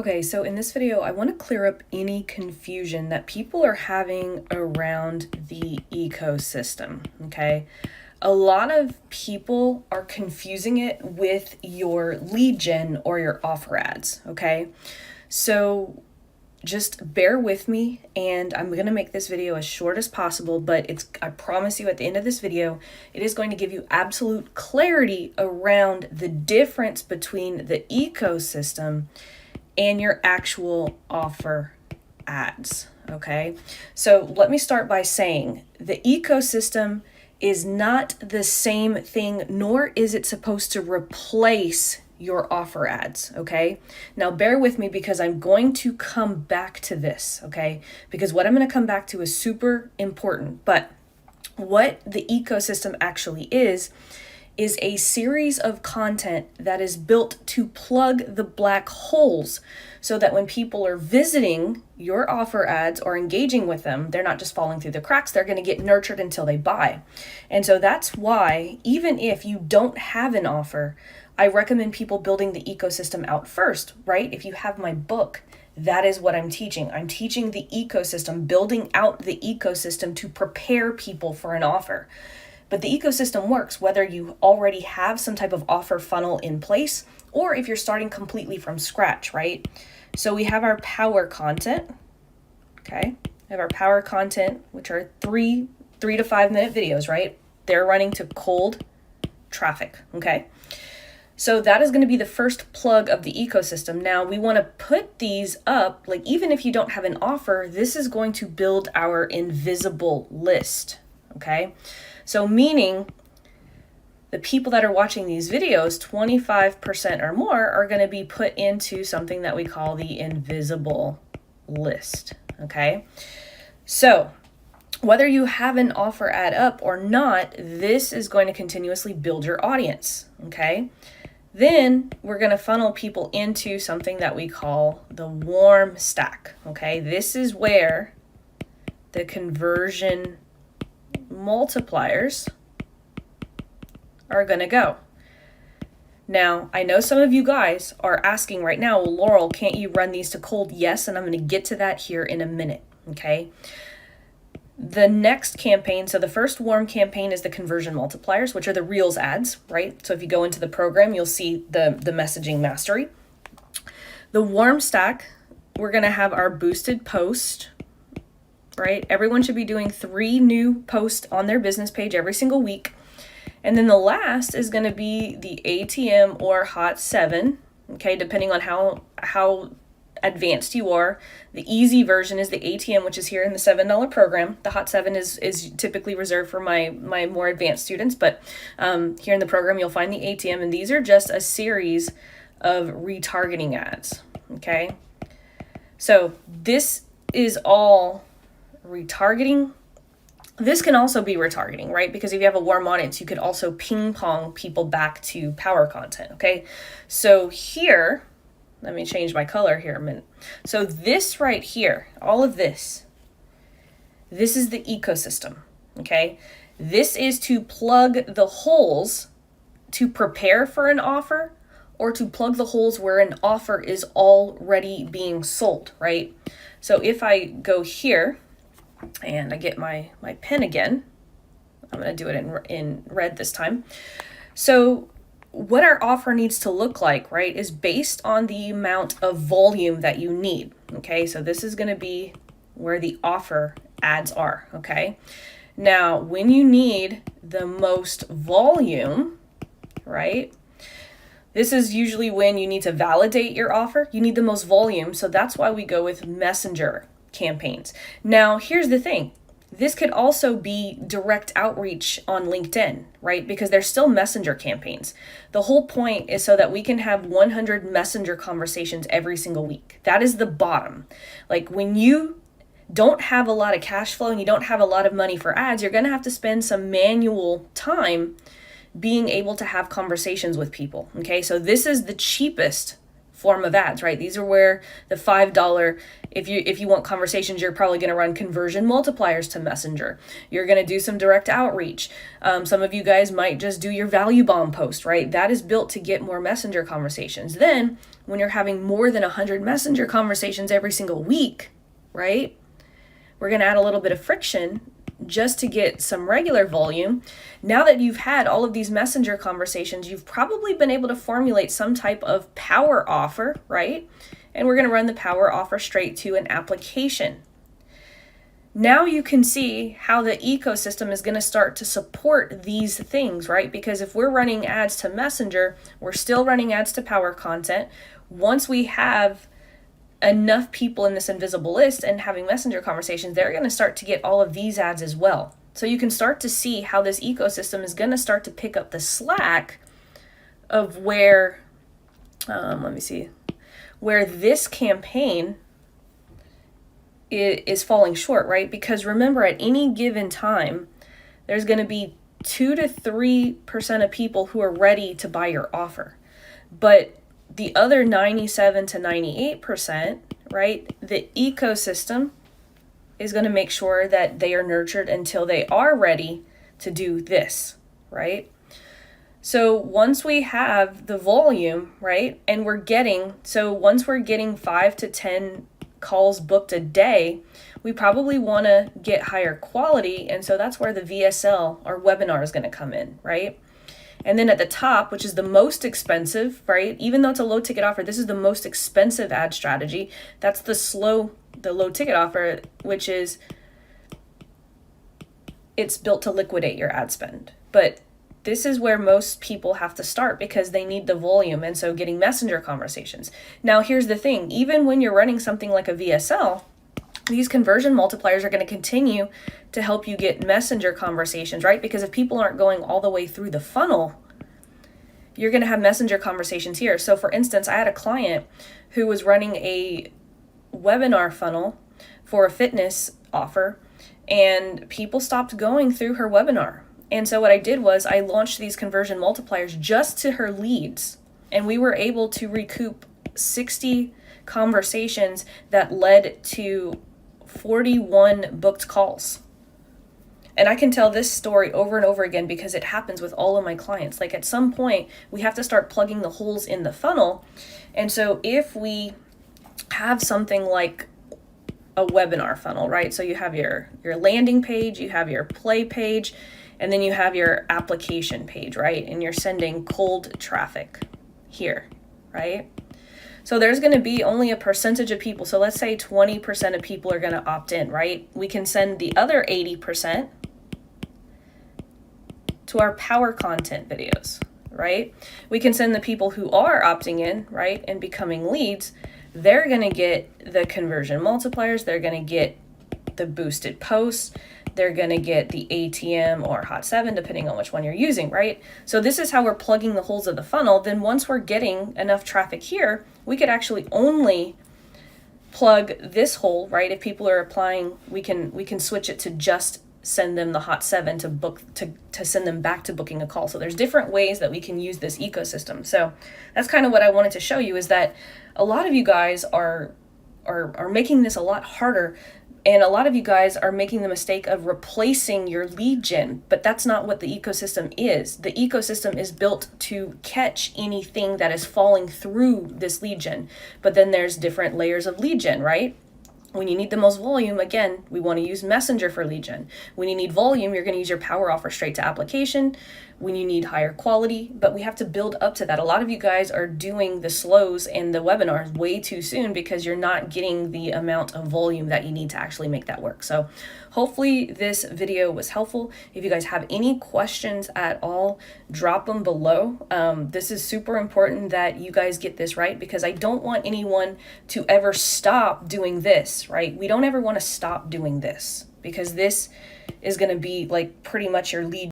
Okay, so in this video, I want to clear up any confusion that people are having around the ecosystem, okay? A lot of people are confusing it with your lead gen or your offer ads, okay? So just bear with me, and I'm going to make this video as short as possible, but I promise you at the end of this video, it is going to give you absolute clarity around the difference between the ecosystem and your actual offer ads, okay? So let me start by saying the ecosystem is not the same thing, nor is it supposed to replace your offer ads, okay? Now bear with me because I'm going to come back to this, okay? Because what I'm going to come back to is super important, but what the ecosystem actually is a series of content that is built to plug the black holes so that when people are visiting your offer ads or engaging with them, they're not just falling through the cracks, they're going to get nurtured until they buy. And so that's why, even if you don't have an offer, I recommend people building the ecosystem out first, right? If you have my book, that is what I'm teaching. I'm teaching the ecosystem, building out the ecosystem to prepare people for an offer. But the ecosystem works whether you already have some type of offer funnel in place or if you're starting completely from scratch, right? So we have our power content, okay? We have our power content, which are three to 5 minute videos, right? They're running to cold traffic, okay? So that is going to be the first plug of the ecosystem. Now we want to put these up, like even if you don't have an offer, this is going to build our invisible list, okay? So meaning the people that are watching these videos, 25% or more, are going to be put into something that we call the invisible list, okay? So whether you have an offer ad up or not, this is going to continuously build your audience, okay? Then we're going to funnel people into something that we call the warm stack, okay? This is where the conversion multipliers are going to go. Now, I know some of you guys are asking right now, well, Laurel, can't you run these to cold? Yes, and I'm going to get to that here in a minute, okay? The next campaign, so the first warm campaign is the conversion multipliers, which are the Reels ads, right? So if you go into the program, you'll see the messaging mastery. The warm stack, we're going to have our boosted post, right? Everyone should be doing 3 new posts on their business page every single week. And then the last is going to be the ATM or Hot 7, okay, depending on how advanced you are. The easy version is the ATM, which is here in the $7 program. The Hot 7 is typically reserved for my more advanced students, but here in the program you'll find the ATM, and these are just a series of retargeting ads, okay? So this is all retargeting. This can also be retargeting, right? Because if you have a warm audience, you could also ping pong people back to power content, okay? So here, let me change my color here a minute. So this right here, all of this is the ecosystem, okay? This is to plug the holes to prepare for an offer or to plug the holes where an offer is already being sold, right? So if I go here, and I get my pen again, I'm going to do it in red this time. So what our offer needs to look like, right, is based on the amount of volume that you need, okay? So this is going to be where the offer ads are, okay? Now, when you need the most volume, right, this is usually when you need to validate your offer. You need the most volume, so that's why we go with messenger campaigns. Now, here's the thing. This could also be direct outreach on LinkedIn, right? Because they're still messenger campaigns. The whole point is so that we can have 100 messenger conversations every single week. That is the bottom. Like when you don't have a lot of cash flow and you don't have a lot of money for ads, you're going to have to spend some manual time being able to have conversations with people, okay? So this is the cheapest form of ads, right? These are where the $5, if you want conversations, you're probably going to run conversion multipliers to Messenger. You're going to do some direct outreach. Some of you guys might just do your value bomb post, right? That is built to get more Messenger conversations. Then when you're having more than 100 messenger conversations every single week, right? We're going to add a little bit of friction just to get some regular volume. Now that you've had all of these messenger conversations, you've probably been able to formulate some type of power offer, right? And we're going to run the power offer straight to an application. Now you can see how the ecosystem is going to start to support these things, right? Because if we're running ads to Messenger, we're still running ads to Power Content. Once we have enough people in this invisible list and having Messenger conversations, they're going to start to get all of these ads as well. So you can start to see how this ecosystem is going to start to pick up the slack of where, where this campaign is falling short, right? Because remember, at any given time, there's going to be 2 to 3% of people who are ready to buy your offer. But the other 97 to 98%, right? The ecosystem is going to make sure that they are nurtured until they are ready to do this, right? So once we have the volume, right? And once we're getting 5 to 10 calls booked a day, we probably want to get higher quality. And so that's where the VSL or webinar is going to come in, right? And then at the top, which is the most expensive, right? Even though it's a low ticket offer, this is the most expensive ad strategy. That's the low ticket offer, which is, it's built to liquidate your ad spend. But this is where most people have to start because they need the volume. And so getting messenger conversations. Now, here's the thing. Even when you're running something like a VSL, these conversion multipliers are going to continue to help you get messenger conversations, right? Because if people aren't going all the way through the funnel, you're going to have messenger conversations here. So for instance, I had a client who was running a webinar funnel for a fitness offer, and people stopped going through her webinar. And so what I did was I launched these conversion multipliers just to her leads, and we were able to recoup 60 conversations that led to 41 booked calls. And I can tell this story over and over again because it happens with all of my clients. Like at some point, we have to start plugging the holes in the funnel. And so if we have something like a webinar funnel, right? So you have your landing page, you have your play page, and then you have your application page, right? And you're sending cold traffic here, right? So there's going to be only a percentage of people. So let's say 20% of people are going to opt in, right? We can send the other 80% to our power content videos, right? We can send the people who are opting in, right, and becoming leads. They're going to get the conversion multipliers. They're going to get the boosted posts. They're going to get the ATM or Hot 7, depending on which one you're using, right? So this is how we're plugging the holes of the funnel. Then once we're getting enough traffic here, we could actually only plug this hole, right? If people are applying, we can switch it to just send them the Hot 7 to book, to send them back to booking a call. So there's different ways that we can use this ecosystem. So that's kind of what I wanted to show you, is that a lot of you guys are making this a lot harder. And a lot of you guys are making the mistake of replacing your lead gen, but that's not what the ecosystem is. The ecosystem is built to catch anything that is falling through this lead gen. But then there's different layers of lead gen, right? When you need the most volume, again, we want to use Messenger for lead gen. When you need volume, you're going to use your power offer straight to application. When you need higher quality, but we have to build up to that. A lot of you guys are doing the slows and the webinars way too soon because you're not getting the amount of volume that you need to actually make that work. So hopefully this video was helpful. If you guys have any questions at all, drop them below. This is super important that you guys get this right, because I don't want anyone to ever stop doing this, right? We don't ever want to stop doing this, because this is going to be like pretty much your lead